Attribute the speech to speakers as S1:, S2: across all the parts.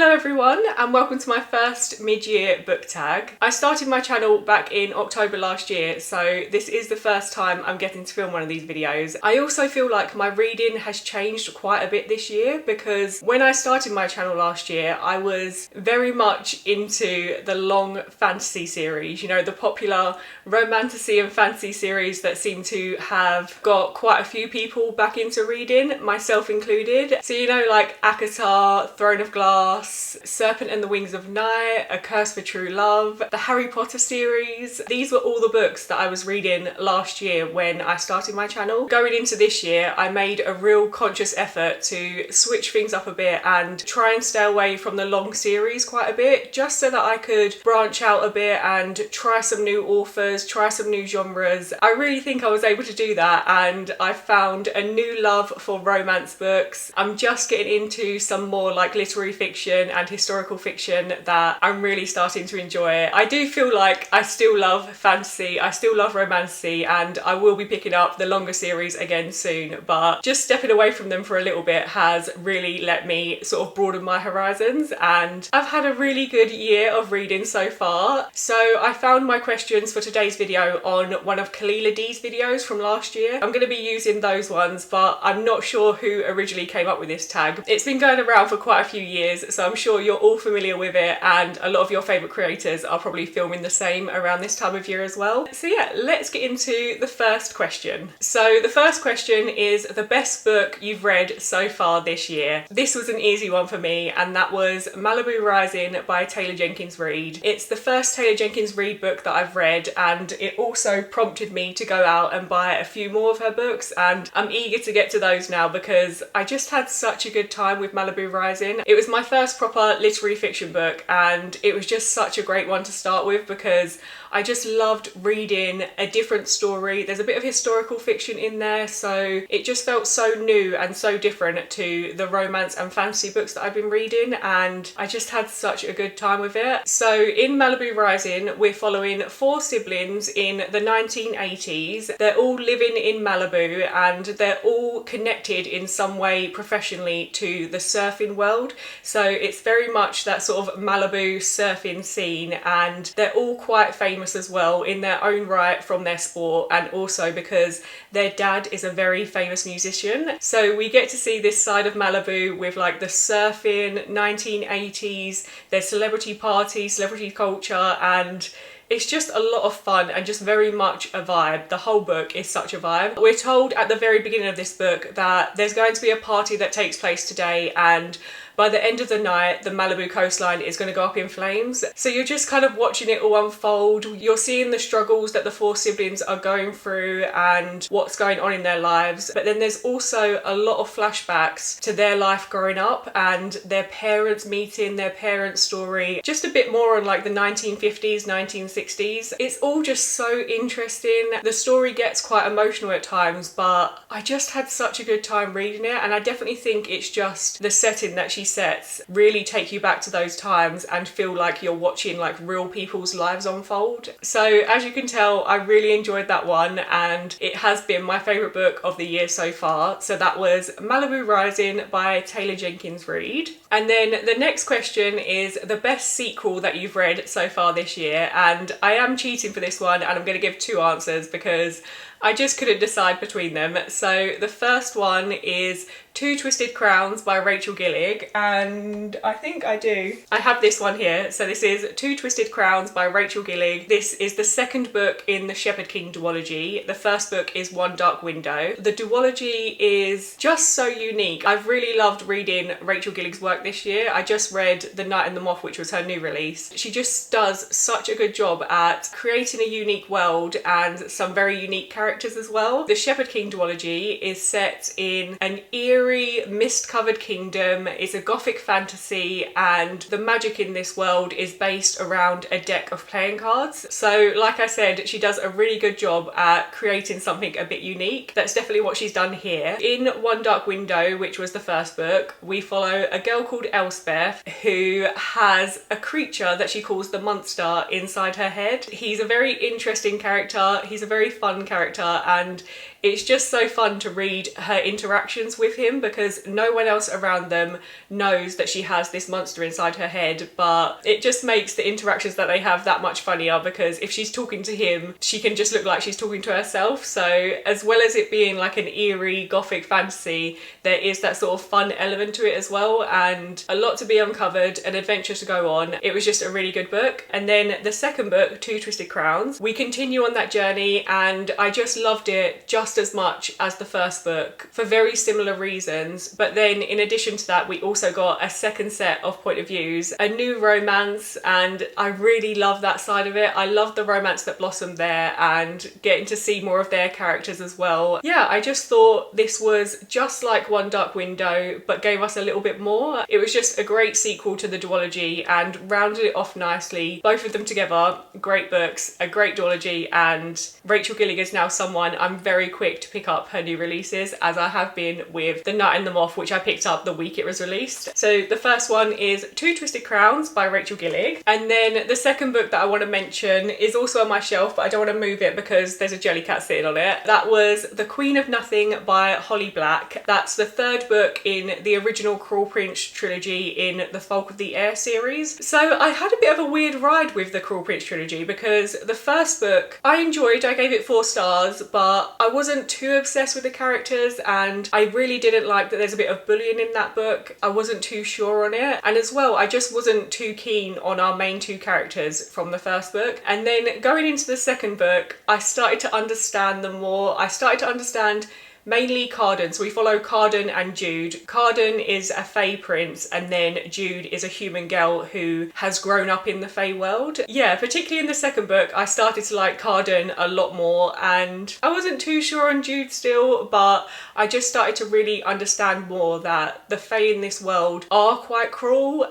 S1: Hello everyone and welcome to my first mid-year book tag. I started my channel back in October last year, so this is the first time I'm getting to film one of these videos. I also feel like my reading has changed quite a bit this year because when I started my channel last year I was very much into the long fantasy series, you know, the popular romantasy and fantasy series that seem to have got quite a few people back into reading, myself included. So you know, like ACOTAR, Throne of Glass, Serpent and the Wings of Night, A Curse for True Love, the Harry Potter series. These were all the books that I was reading last year when I started my channel. Going into this year, I made a real conscious effort to switch things up a bit and try and stay away from the long series quite a bit, just so that I could branch out a bit and try some new authors, try some new genres. I really think I was able to do that, and I found a new love for romance books. I'm just getting into some more like literary fiction and historical fiction that I'm really starting to enjoy. I do feel like I still love fantasy, I still love romantasy, and I will be picking up the longer series again soon, but just stepping away from them for a little bit has really let me sort of broaden my horizons, and I've had a really good year of reading so far. So I found my questions for today's video on one of Kalilah D's videos from last year. I'm going to be using those ones, but I'm not sure who originally came up with this tag. It's been going around for quite a few years, so I'm sure you're all familiar with it, and a lot of your favourite creators are probably filming the same around this time of year as well. So yeah, let's get into the first question. So the first question is the best book you've read so far this year. This was an easy one for me, and that was Malibu Rising by Taylor Jenkins Reid. It's the first Taylor Jenkins Reid book that I've read, and it also prompted me to go out and buy a few more of her books, and I'm eager to get to those now because I just had such a good time with Malibu Rising. It was my first proper literary fiction book, and it was just such a great one to start with because I just loved reading a different story. There's a bit of historical fiction in there, so it just felt so new and so different to the romance and fantasy books that I've been reading, and I just had such a good time with it. So in Malibu Rising, we're following four siblings in the 1980s. They're all living in Malibu and they're all connected in some way professionally to the surfing world. So it's very much that sort of Malibu surfing scene, and they're all quite famous as well in their own right from their sport, and also because their dad is a very famous musician. So we get to see this side of Malibu with like the surfing 1980s, their celebrity parties, celebrity culture, and it's just a lot of fun and just very much a vibe. The whole book is such a vibe. We're told at the very beginning of this book that there's going to be a party that takes place today, and by the end of the night, the Malibu coastline is going to go up in flames. So you're just kind of watching it all unfold. You're seeing the struggles that the four siblings are going through and what's going on in their lives. But then there's also a lot of flashbacks to their life growing up and their parents meeting, their parents' story. Just a bit more on like the 1950s, 1960s. It's all just so interesting. The story gets quite emotional at times, but I just had such a good time reading it, and I definitely think it's just the setting that she sets really take you back to those times and feel like you're watching like real people's lives unfold. So as you can tell, I really enjoyed that one, and it has been my favourite book of the year so far. So that was Malibu Rising by Taylor Jenkins Reid. And then the next question is the best sequel that you've read so far this year, and I am cheating for this one and I'm going to give two answers because I just couldn't decide between them. So the first one is Two Twisted Crowns by Rachel Gillig, and I think I do. I have this one here. So this is Two Twisted Crowns by Rachel Gillig. This is the second book in the Shepherd King duology. The first book is One Dark Window. The duology is just so unique. I've really loved reading Rachel Gillig's work this year. I just read The Night and the Moth, which was her new release. She just does such a good job at creating a unique world and some very unique characters as well. The Shepherd King duology is set in an eerie, mist-covered kingdom. It's a gothic fantasy, and the magic in this world is based around a deck of playing cards. So like I said, she does a really good job at creating something a bit unique. That's definitely what she's done here. In One Dark Window, which was the first book, we follow a girl called Elspeth who has a creature that she calls the Monster inside her head. He's a very interesting character, he's a very fun character, character, and it's just so fun to read her interactions with him because no one else around them knows that she has this monster inside her head, but it just makes the interactions that they have that much funnier because if she's talking to him, she can just look like she's talking to herself. So as well as it being like an eerie gothic fantasy, there is that sort of fun element to it as well, and a lot to be uncovered, an adventure to go on. It was just a really good book. And then the second book, Two Twisted Crowns, we continue on that journey, and I just loved it just as much as the first book for very similar reasons. But then in addition to that, we also got a second set of point of views, a new romance, and I really love that side of it. I love the romance that blossomed there and getting to see more of their characters as well. Yeah, I just thought this was just like One Dark Window but gave us a little bit more. It was just a great sequel to the duology and rounded it off nicely. Both of them together, great books, a great duology, and Rachel Gillig is now someone I'm very quick to pick up her new releases, as I have been with The Night and the Moth, which I picked up the week it was released. So the first one is Two Twisted Crowns by Rachel Gillig, and then the second book that I want to mention is also on my shelf, but I don't want to move it because there's a Jellycat sitting on it. That was The Queen of Nothing by Holly Black. That's the third book in the original Cruel Prince trilogy in the Folk of the Air series. So I had a bit of a weird ride with the Cruel Prince trilogy because the first book I enjoyed, I gave it 4 stars, but I wasn't too obsessed with the characters, and I really didn't like that there's a bit of bullying in that book. I wasn't too sure on it, and as well I just wasn't too keen on our main 2 characters from the first book. And then going into the second book, I started to understand them more. I started to understand mainly Carden. So we follow Carden and Jude. Carden is a Fae prince, and then Jude is a human girl who has grown up in the Fae world. Yeah, particularly in the second book, I started to like Carden a lot more, and I wasn't too sure on Jude still, but I just started to really understand more that the Fae in this world are quite cruel,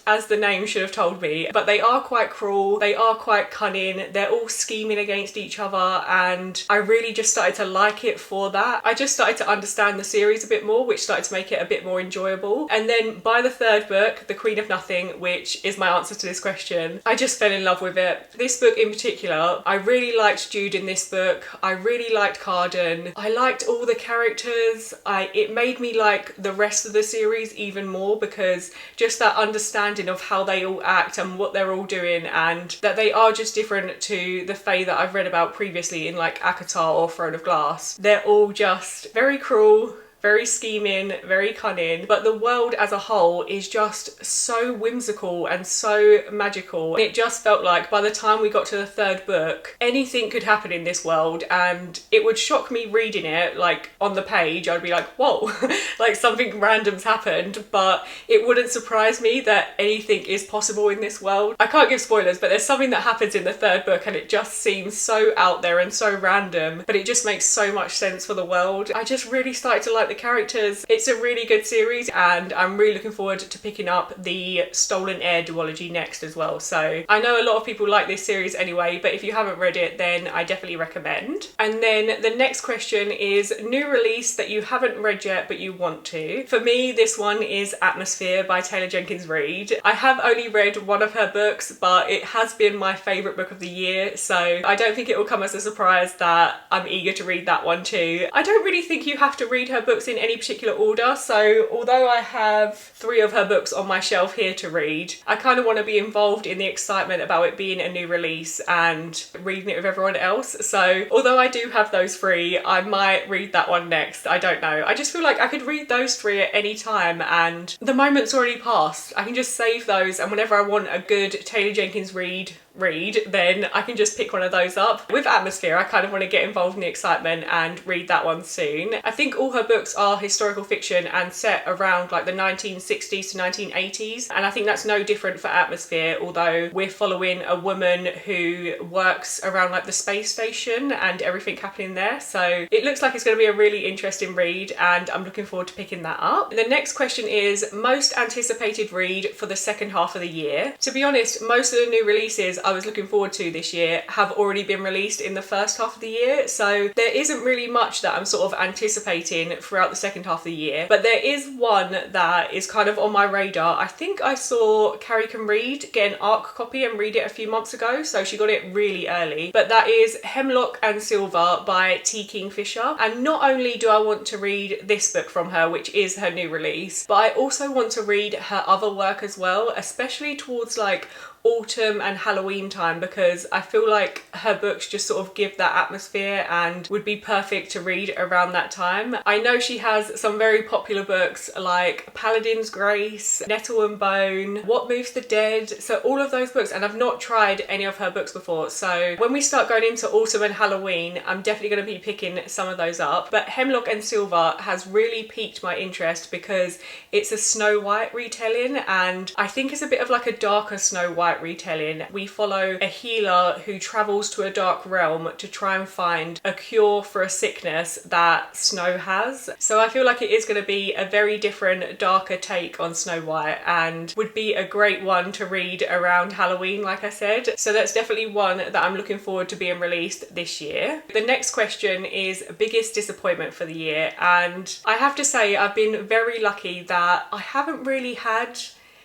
S1: as the name should have told me, but they are quite cruel, they are quite cunning, they're all scheming against each other, and I really just started to like it for that. I just started to understand the series a bit more, which started to make it a bit more enjoyable. And then by the third book, The Queen of Nothing, which is my answer to this question, I just fell in love with it. This book in particular, I really liked Jude in this book. I really liked Carden. I liked all the characters. It made me like the rest of the series even more, because just that understanding of how they all act and what they're all doing, and that they are just different to the Fae that I've read about previously in like ACOTAR or Throne of Glass. They're all just very cruel, very scheming, very cunning, but the world as a whole is just so whimsical and so magical. It just felt like by the time we got to the third book, anything could happen in this world, and it would shock me reading it. Like on the page, I'd be like, whoa, like something random's happened, but it wouldn't surprise me that anything is possible in this world. I can't give spoilers, but there's something that happens in the third book and it just seems so out there and so random, but it just makes so much sense for the world. I just really started to like the characters. It's a really good series, and I'm really looking forward to picking up the Stolen Heir duology next as well. So I know a lot of people like this series anyway, but if you haven't read it, then I definitely recommend. And then the next question is new release that you haven't read yet but you want to. For me, this one is Atmosphere by Taylor Jenkins Reid. I have only read one of her books, but it has been my favourite book of the year, so I don't think it will come as a surprise that I'm eager to read that one too. I don't really think you have to read her books in any particular order, so although I have 3 of her books on my shelf here to read, I kind of want to be involved in the excitement about it being a new release and reading it with everyone else. So although I do have those 3, I might read that one next. I don't know. I just feel like I could read those 3 at any time, and the moment's already passed. I can just save those, and whenever I want a good Taylor Jenkins Reid read, then I can just pick one of those up. With Atmosphere, I kind of want to get involved in the excitement and read that one soon. I think all her books are historical fiction and set around like the 1960s to 1980s, and I think that's no different for Atmosphere, although we're following a woman who works around like the space station and everything happening there. So it looks like it's going to be a really interesting read, and I'm looking forward to picking that up. The next question is most anticipated read for the second half of the year. To be honest, most of the new releases I was looking forward to this year have already been released in the first half of the year, so there isn't really much that I'm sort of anticipating for throughout the second half of the year. But there is one that is kind of on my radar. I think I saw Carrie Can Read get an ARC copy and read it a few months ago, so she got it really early. But that is Hemlock and Silver by T. Kingfisher. And not only do I want to read this book from her, which is her new release, but I also want to read her other work as well, especially towards like autumn and Halloween time, because I feel like her books just sort of give that atmosphere and would be perfect to read around that time. I know she has some very popular books like Paladin's Grace, Nettle and Bone, What Moves the Dead, so all of those books, and I've not tried any of her books before, so when we start going into autumn and Halloween, I'm definitely going to be picking some of those up. But Hemlock and Silver has really piqued my interest because it's a Snow White retelling, and I think it's a bit of like a darker Snow White retelling. We follow a healer who travels to a dark realm to try and find a cure for a sickness that Snow has. So I feel like it is going to be a very different, darker take on Snow White, and would be a great one to read around Halloween, like I said. So that's definitely one that I'm looking forward to being released this year. The next question is biggest disappointment for the year, and I have to say I've been very lucky that I haven't really had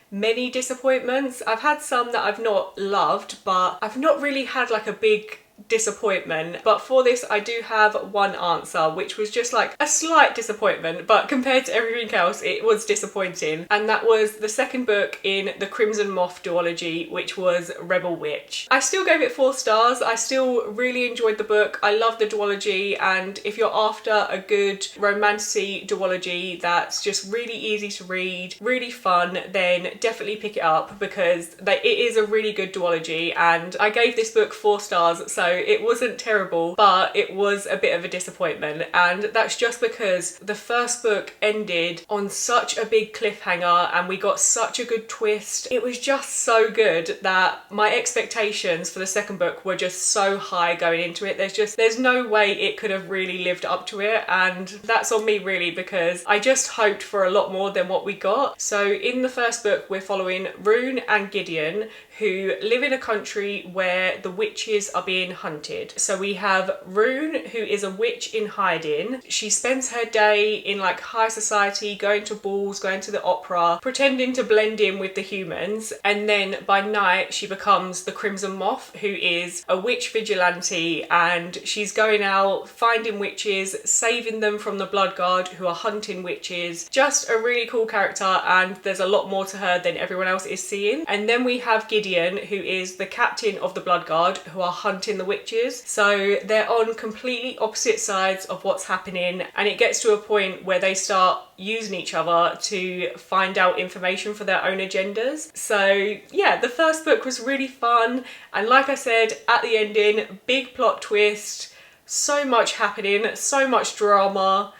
S1: many disappointments. I've had some that I've not loved, but I've not really had like a big disappointment. But for this I do have one answer, which was just like a slight disappointment, but compared to everything else it was disappointing, and that was the second book in the Crimson Moth duology, which was Rebel Witch. I still gave it 4 stars. I still really enjoyed the book. I love the duology, and if you're after a good romantic duology that's just really easy to read, really fun, then definitely pick it up, because it is a really good duology. And I gave this book 4 stars, so it wasn't terrible, but it was a bit of a disappointment, and that's just because the first book ended on such a big cliffhanger and we got such a good twist. It was just so good that my expectations for the second book were just so high going into it. There's no way it could have really lived up to it, and that's on me really, because I just hoped for a lot more than what we got. So in the first book we're following Rune and Gideon, who live in a country where the witches are being hunted. So we have Rune, who is a witch in hiding. She spends her day in like high society, going to balls, going to the opera, pretending to blend in with the humans, and then by night she becomes the Crimson Moth, who is a witch vigilante, and she's going out finding witches, saving them from the Blood Guard who are hunting witches. Just a really cool character, and there's a lot more to her than everyone else is seeing. And then we have Gideon, who is the captain of the Blood Guard who are hunting the witches. So they're on completely opposite sides of what's happening, and it gets to a point where they start using each other to find out information for their own agendas. So yeah, the first book was really fun, and like I said at the ending, big plot twist, so much happening, so much drama.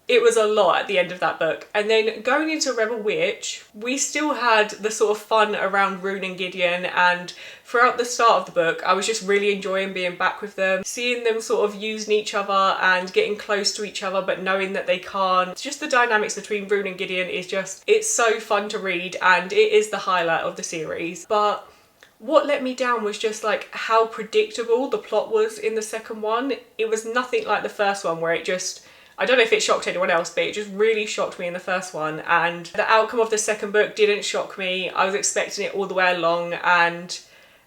S1: It was a lot at the end of that book. And then going into Rebel Witch, we still had the sort of fun around Rune and Gideon, and throughout the start of the book I was just really enjoying being back with them, seeing them sort of using each other and getting close to each other but knowing that they can't. Just the dynamics between Rune and Gideon is just, it's so fun to read, and it is the highlight of the series. But what let me down was just like how predictable the plot was in the second one. It was nothing like the first one, where it just, I don't know if it shocked anyone else, but it just really shocked me in the first one. And the outcome of the second book didn't shock me. I was expecting it all the way along, and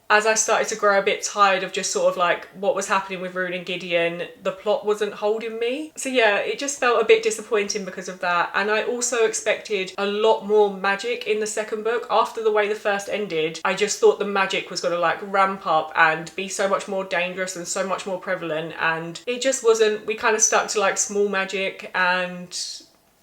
S1: as I started to grow a bit tired of just sort of like what was happening with Rune and Gideon, the plot wasn't holding me. So yeah, it just felt a bit disappointing because of that. And I also expected a lot more magic in the second book. After the way the first ended, I just thought the magic was going to like ramp up and be so much more dangerous and so much more prevalent, and it just wasn't. We kind of stuck to like small magic, and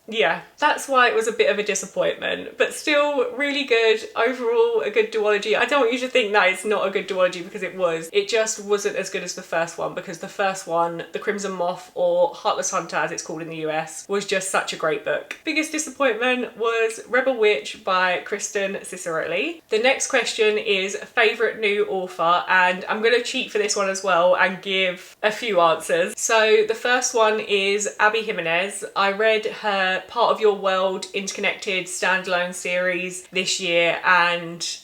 S1: yeah, that's why it was a bit of a disappointment, but still really good. Overall, a good duology. I don't want you to think that it's not a good duology, because it was. It just wasn't as good as the first one, because the first one, The Crimson Moth, or Heartless Hunter as it's called in the US, was just such a great book. Biggest disappointment was Rebel Witch by Kristen Cicerelli. The next question is favourite new author, and I'm going to cheat for this one as well and give a few answers. So the first one is Abby Jimenez. I read her Part of Your World interconnected standalone series this year, and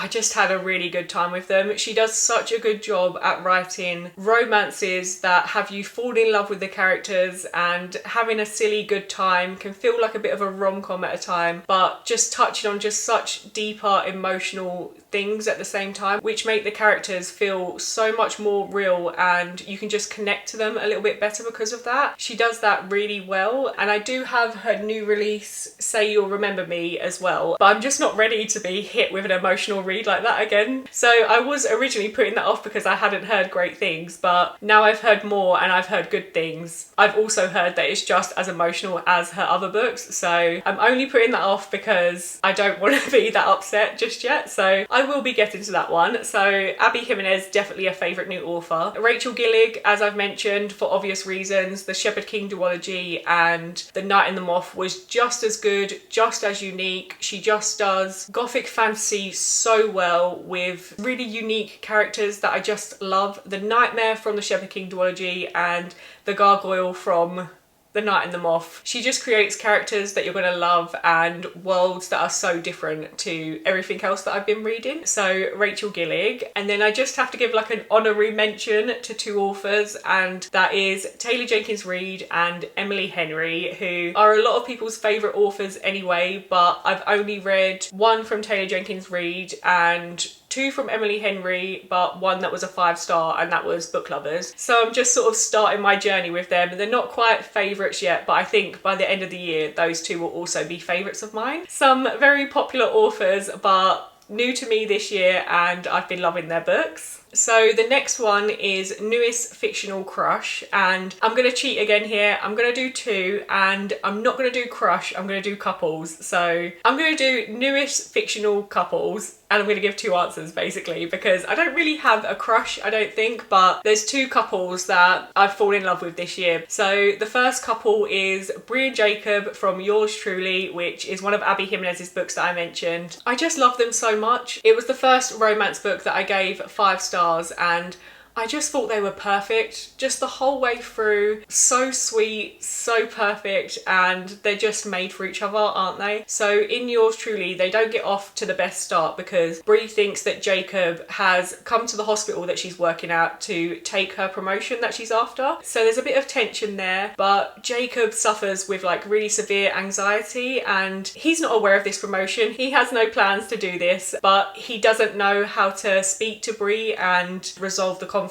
S1: I just had a really good time with them. She does such a good job at writing romances that have you fall in love with the characters and having a silly good time. Can feel like a bit of a rom-com at a time, but just touching on just such deeper emotional things at the same time, which make the characters feel so much more real, and you can just connect to them a little bit better because of that. She does that really well. And I do have her new release, Say You'll Remember Me, as well, but I'm just not ready to be hit with an emotional read like that again. So I was originally putting that off because I hadn't heard great things, but now I've heard more and I've heard good things. I've also heard that it's just as emotional as her other books, so I'm only putting that off because I don't want to be that upset just yet. So I will be getting to that one. So Abby Jimenez, definitely a favourite new author. Rachel Gillig, as I've mentioned, for obvious reasons, the Shepherd King duology and The Night and the Moth was just as good, just as unique. She just does gothic fantasy so well with really unique characters that I just love. The Nightmare from the Shepherd King duology and the Gargoyle from The Night and the Moth. She just creates characters that you're going to love and worlds that are so different to everything else that I've been reading. So Rachel Gillig. And then I just have to give like an honorary mention to two authors, and that is Taylor Jenkins Reid and Emily Henry, who are a lot of people's favourite authors anyway, but I've only read one from Taylor Jenkins Reid and two from Emily Henry, but one that was a 5-star, and that was Book Lovers. So I'm just sort of starting my journey with them. They're not quite favourites yet, but I think by the end of the year, those two will also be favourites of mine. Some very popular authors, but new to me this year, and I've been loving their books. So the next one is Newest Fictional Crush, and I'm going to cheat again here. I'm going to do two, and I'm not going to do crush, I'm going to do couples. So I'm going to do Newest Fictional Couples, and I'm going to give two answers basically, because I don't really have a crush, I don't think, but there's two couples that I've fallen in love with this year. So the first couple is Brie and Jacob from Yours Truly, which is one of Abby Jimenez's books that I mentioned. I just love them so much. It was the first romance book that I gave 5 stars, and I just thought they were perfect just the whole way through. So sweet, so perfect, and they're just made for each other, aren't they? So in Yours Truly, they don't get off to the best start because Brie thinks that Jacob has come to the hospital that she's working at to take her promotion that she's after. So there's a bit of tension there, but Jacob suffers with like really severe anxiety, and he's not aware of this promotion. He has no plans to do this, but he doesn't know how to speak to Brie and resolve the conflict.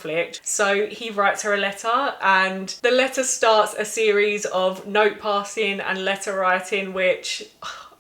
S1: So he writes her a letter, and the letter starts a series of note passing and letter writing, which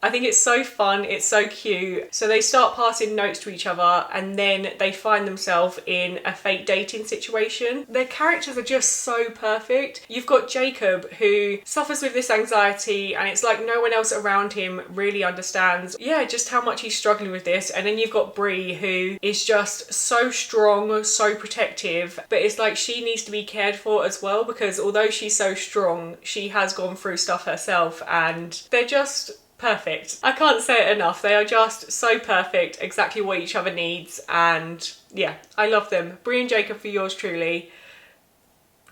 S1: I think it's so fun, it's so cute. So they start passing notes to each other, and then they find themselves in a fake dating situation. Their characters are just so perfect. You've got Jacob, who suffers with this anxiety, and it's like no one else around him really understands, yeah, just how much he's struggling with this. And then you've got Brie, who is just so strong, so protective, but it's like she needs to be cared for as well, because although she's so strong, she has gone through stuff herself, and they're just perfect. I can't say it enough. They are just so perfect, exactly what each other needs, and yeah, I love them. Brie and Jacob for Yours Truly,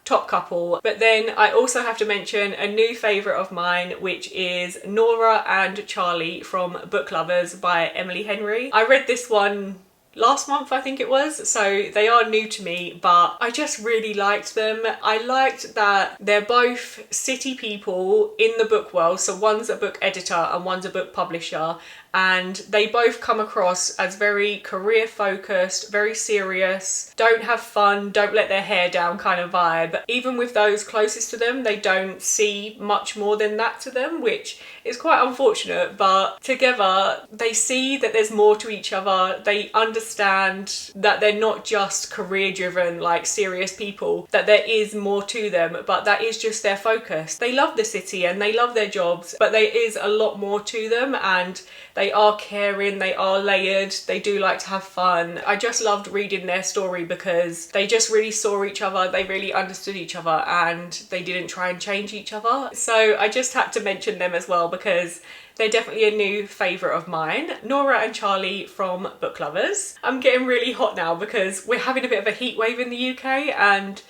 S1: top couple. But then I also have to mention a new favourite of mine, which is Nora and Charlie from Book Lovers by Emily Henry. I read this one last month, I think it was, so they are new to me, but I just really liked them. I liked that they're both city people in the book world, so one's a book editor and one's a book publisher, and they both come across as very career focused, very serious, don't have fun, don't let their hair down kind of vibe. Even with those closest to them, they don't see much more than that to them, which is quite unfortunate, but together they see that there's more to each other. They understand that they're not just career driven, like serious people, that there is more to them, but that is just their focus. They love the city and they love their jobs, but there is a lot more to them, and they are caring, they are layered, they do like to have fun. I just loved reading their story because they just really saw each other, they really understood each other, and they didn't try and change each other. So I just had to mention them as well because they're definitely a new favourite of mine. Nora and Charlie from Book Lovers. I'm getting really hot now because we're having a bit of a heat wave in the UK, and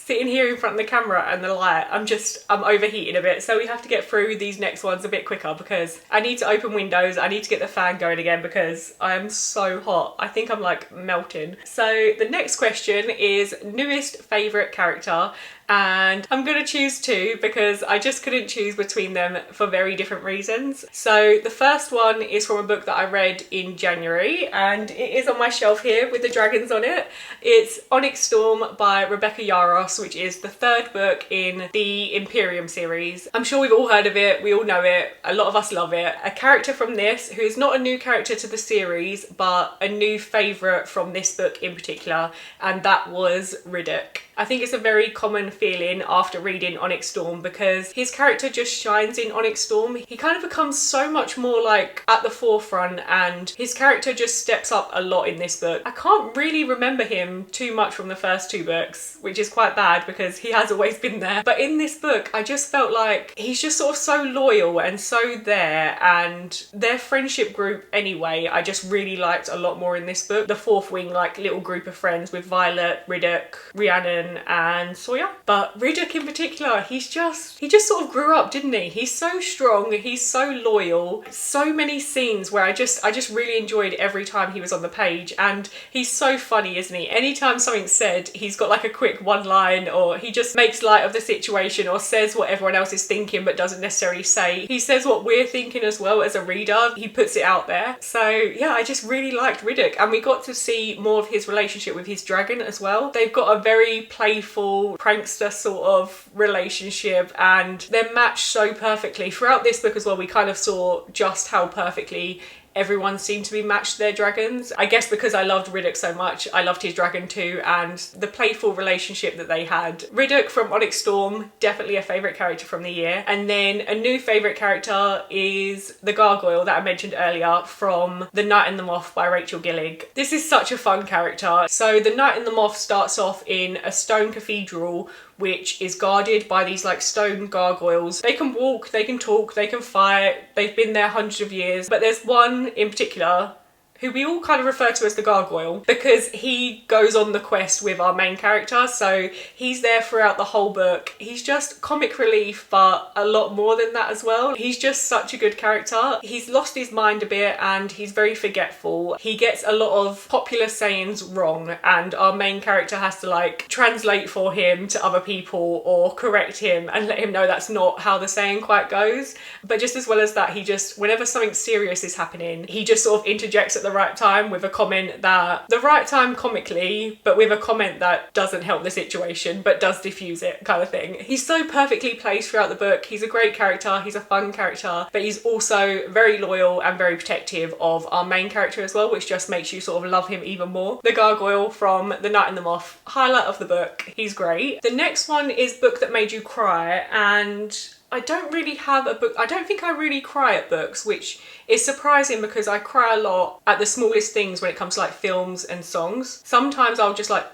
S1: sitting here in front of the camera and the light, I'm overheating a bit. So we have to get through these next ones a bit quicker because I need to open windows. I need to get the fan going again because I am so hot. I think I'm like melting. So the next question is newest favourite character. And I'm gonna choose two because I just couldn't choose between them for very different reasons. So the first one is from a book that I read in January and it is on my shelf here with the dragons on it. It's Onyx Storm by Rebecca Yarros, which is the third book in the Imperium series. I'm sure we've all heard of it, we all know it, a lot of us love it. A character from this who is not a new character to the series but a new favourite from this book in particular, and that was Riddick. I think it's a very common feeling after reading Onyx Storm because his character just shines in Onyx Storm. He kind of becomes so much more like at the forefront and his character just steps up a lot in this book. I can't really remember him too much from the first two books, which is quite bad because he has always been there. But in this book, I just felt like he's just sort of so loyal and so there, and their friendship group anyway, I just really liked a lot more in this book. The fourth wing, like little group of friends with Violet, Riddick, Rhiannon and Sawyer. But Riddick in particular, he just sort of grew up, didn't he? He's so strong, he's so loyal. So many scenes where I just really enjoyed every time he was on the page, and he's so funny, isn't he? Anytime something's said, he's got like a quick one line, or he just makes light of the situation or says what everyone else is thinking but doesn't necessarily say. He says what we're thinking as well as a reader. He puts it out there. So yeah, I just really liked Riddick, and we got to see more of his relationship with his dragon as well. They've got a very playful prankster sort of relationship and they're matched so perfectly. Throughout this book as well, we kind of saw just how perfectly everyone seemed to be matched to their dragons. I guess because I loved Riddick so much, I loved his dragon too, and the playful relationship that they had. Riddick from Onyx Storm, definitely a favourite character from the year. And then a new favourite character is the gargoyle that I mentioned earlier from The Night and the Moth by Rachel Gillig. This is such a fun character. So The Night and the Moth starts off in a stone cathedral which is guarded by these like stone gargoyles. They can walk, they can talk, they can fight, they've been there hundreds of years, but there's one in particular who we all kind of refer to as the gargoyle because he goes on the quest with our main character, so he's there throughout the whole book. He's just comic relief, but a lot more than that as well. He's just such a good character. He's lost his mind a bit and he's very forgetful. He gets a lot of popular sayings wrong and our main character has to like translate for him to other people or correct him and let him know that's not how the saying quite goes. But just as well as that, he just, whenever something serious is happening, he just sort of interjects at the right time with a comment that, the right time comically, but with a comment that doesn't help the situation but does diffuse it kind of thing. He's so perfectly placed throughout the book. He's a great character, he's a fun character, but he's also very loyal and very protective of our main character as well, which just makes you sort of love him even more. The gargoyle from The Night and the Moth, highlight of the book. He's great. The next one is Book That Made You Cry, and I don't really have a book. I don't think I really cry at books, which is surprising because I cry a lot at the smallest things when it comes to like films and songs. Sometimes I'll just like,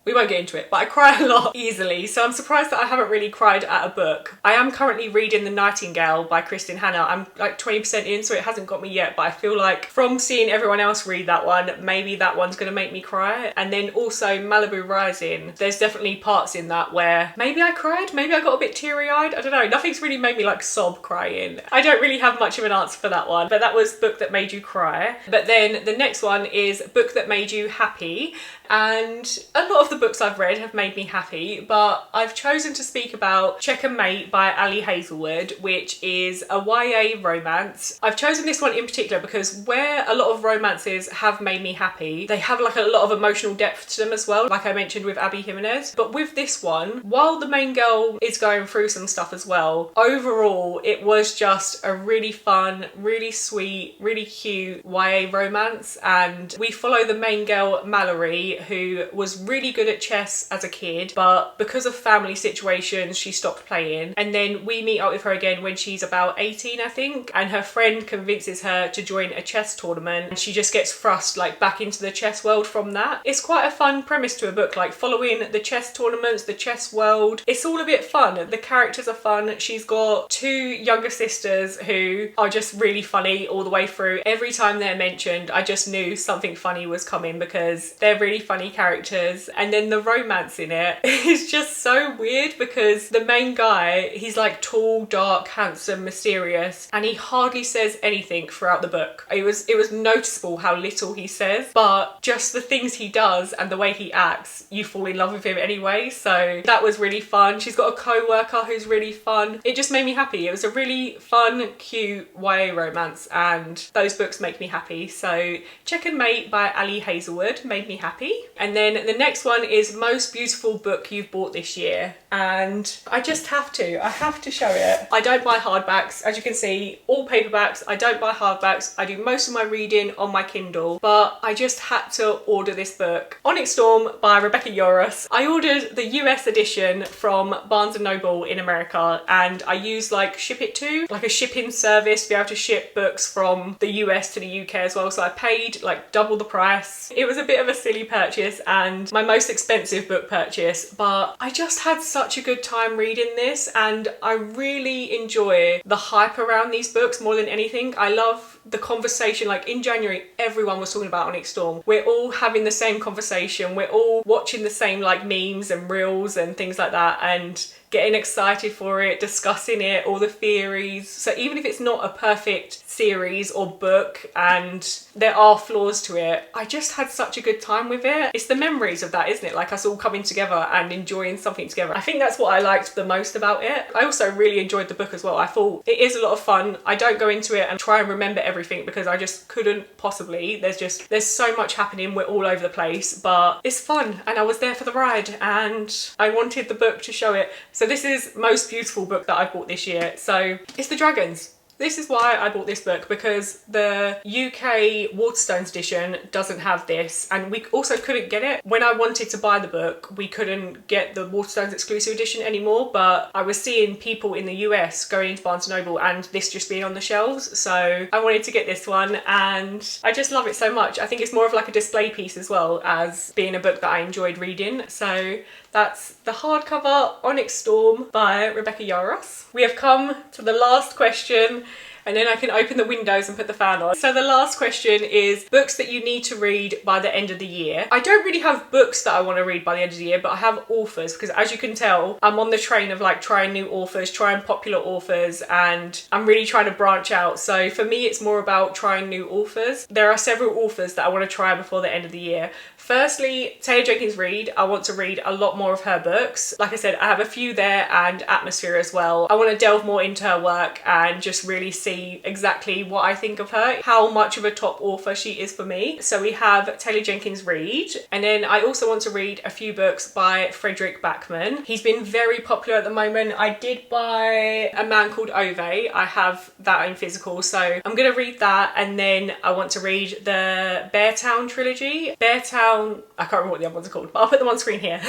S1: we won't get into it, but I cry a lot easily, so I'm surprised that I haven't really cried at a book. I am currently reading The Nightingale by Kristin Hannah. I'm like 20% in, so it hasn't got me yet, but I feel like from seeing everyone else read that one, maybe that one's gonna make me cry. And then also Malibu Rising, there's definitely parts in that where maybe I cried, maybe I got a bit teary-eyed, I don't know. Nothing's really made me like sob crying. I don't really have much of an answer for that one, but that was Book That Made You Cry. But then the next one is Book That Made You Happy, and a lot of the books I've read have made me happy, but I've chosen to speak about Check and Mate by Ali Hazelwood, which is a YA romance. I've chosen this one in particular because where a lot of romances have made me happy, they have like a lot of emotional depth to them as well, like I mentioned with Abby Jimenez. But with this one, while the main girl is going through some stuff as well, overall it was just a really fun, really sweet, really cute YA romance. And we follow the main girl Mallory, who was really good at chess as a kid, but because of family situations she stopped playing, and then we meet up with her again when she's about 18 I think, and her friend convinces her to join a chess tournament and she just gets thrust like back into the chess world from that. It's quite a fun premise to a book, like following the chess tournaments, the chess world. It's all a bit fun. The characters are fun. She's got two younger sisters who are just really funny all the way through. Every time they're mentioned I just knew something funny was coming because they're really funny characters. And and then the romance in it is just so weird because the main guy, he's like tall, dark, handsome, mysterious, and he hardly says anything throughout the book. It was noticeable how little he says, but just the things he does and the way he acts, you fall in love with him anyway. So that was really fun. She's got a co-worker who's really fun. It just made me happy. It was a really fun, cute YA romance, and those books make me happy. So Check and Mate by Ali Hazelwood made me happy. And then the next one is Most Beautiful Book You've Bought This Year, and I just have to show it. I don't buy hardbacks, as you can see, all paperbacks. I don't buy hardbacks. I do most of my reading on my Kindle, but I just had to order this book, Onyx Storm by Rebecca Yarros. I ordered the US edition from Barnes & Noble in America, and I used like Ship It To, like a shipping service to be able to ship books from the US to the UK as well. So I paid like double the price. It was a bit of a silly purchase and my most expensive book purchase, but I just had such a good time reading this, and I really enjoy the hype around these books more than anything. I love the conversation. Like in January, everyone was talking about Onyx Storm. We're all having the same conversation. We're all watching the same like memes and reels and things like that, and getting excited for it, discussing it, all the theories. So even if it's not a perfect series or book and there are flaws to it, I just had such a good time with it. It's the memories of that, isn't it? Like us all coming together and enjoying something together. I think that's what I liked the most about it. I also really enjoyed the book as well. I thought it is a lot of fun. I don't go into it and try and remember everything because I just couldn't possibly. There's so much happening. We're all over the place, but it's fun and I was there for the ride and I wanted the book to show it. So this is Most Beautiful Book that I bought this year. So it's the dragons. This is why I bought this book, because the UK Waterstones edition doesn't have this, and we also couldn't get it. When I wanted to buy the book, we couldn't get the Waterstones exclusive edition anymore, but I was seeing people in the US going into Barnes & Noble and this just being on the shelves, so I wanted to get this one and I just love it so much. I think it's more of like a display piece as well as being a book that I enjoyed reading. So that's the hardcover Onyx Storm by Rebecca Yarros. We have come to the last question, and then I can open the windows and put the fan on. So the last question is books that you need to read by the end of the year. I don't really have books that I want to read by the end of the year, but I have authors, because as you can tell, I'm on the train of like trying new authors, trying popular authors, and I'm really trying to branch out. So for me, it's more about trying new authors. There are several authors that I want to try before the end of the year. Firstly, Taylor Jenkins Reid. I want to read a lot more of her books. Like I said, I have a few there, and Atmosphere as well. I want to delve more into her work and just really see exactly what I think of her, how much of a top author she is for me. So we have Taylor Jenkins Reid, and then I also want to read a few books by Frederick Backman. He's been very popular at the moment. I did buy A Man Called Ove. I have that in physical, so I'm gonna read that, and then I want to read the Beartown trilogy. Beartown, I can't remember what the other ones are called, but I'll put them on screen here.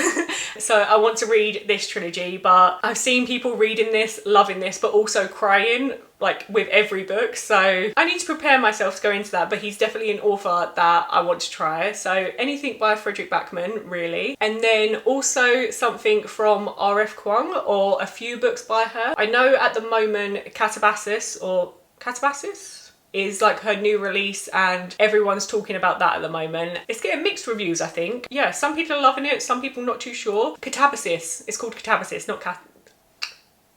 S1: So I want to read this trilogy, but I've seen people reading this, loving this, but also crying like with every book, so I need to prepare myself to go into that, but he's definitely an author that I want to try. So anything by Frederick Backman, really. And then also something from R.F. Kuang, or a few books by her. I know at the moment Catabasis is like her new release, and everyone's talking about that at the moment. It's getting mixed reviews, I think. Yeah, some people are loving it, some people not too sure. Catabasis. It's called Catabasis, not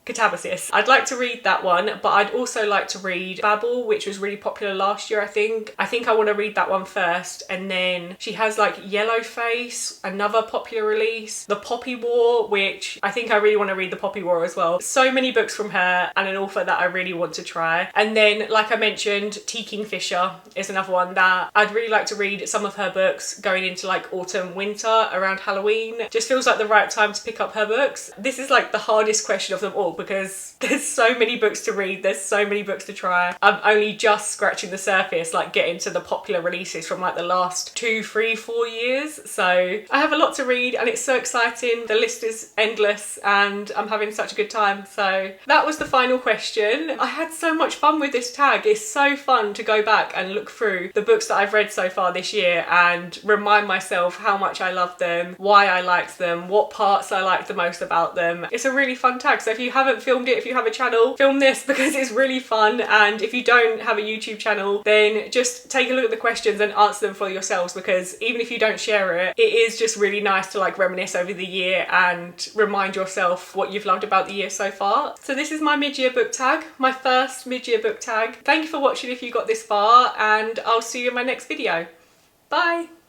S1: Catabasis. I'd like to read that one, but I'd also like to read Babel, which was really popular last year, I think. I think I want to read that one first, and then she has like Yellowface, another popular release, The Poppy War, which I think I really want to read The Poppy War as well. So many books from her, and an author that I really want to try. And then, like I mentioned, T. Kingfisher is another one that I'd really like to read some of her books going into like autumn, winter, around Halloween. Just feels like the right time to pick up her books. This is like the hardest question of them all, because there's so many books to read, there's so many books to try. I'm only just scratching the surface, like getting to the popular releases from like the last 2, 3, 4 years. So I have a lot to read and it's so exciting. The list is endless and I'm having such a good time. So that was the final question. I had so much fun with this tag. It's so fun to go back and look through the books that I've read so far this year and remind myself how much I love them, why I liked them, what parts I liked the most about them. It's a really fun tag. So if you have haven't filmed it, if you have a channel, film this because it's really fun. And if you don't have a YouTube channel, then just take a look at the questions and answer them for yourselves, because even if you don't share it, it is just really nice to like reminisce over the year and remind yourself what you've loved about the year so far. So this is my mid-year book tag, my first mid-year book tag. Thank you for watching if you got this far, and I'll see you in my next video. Bye!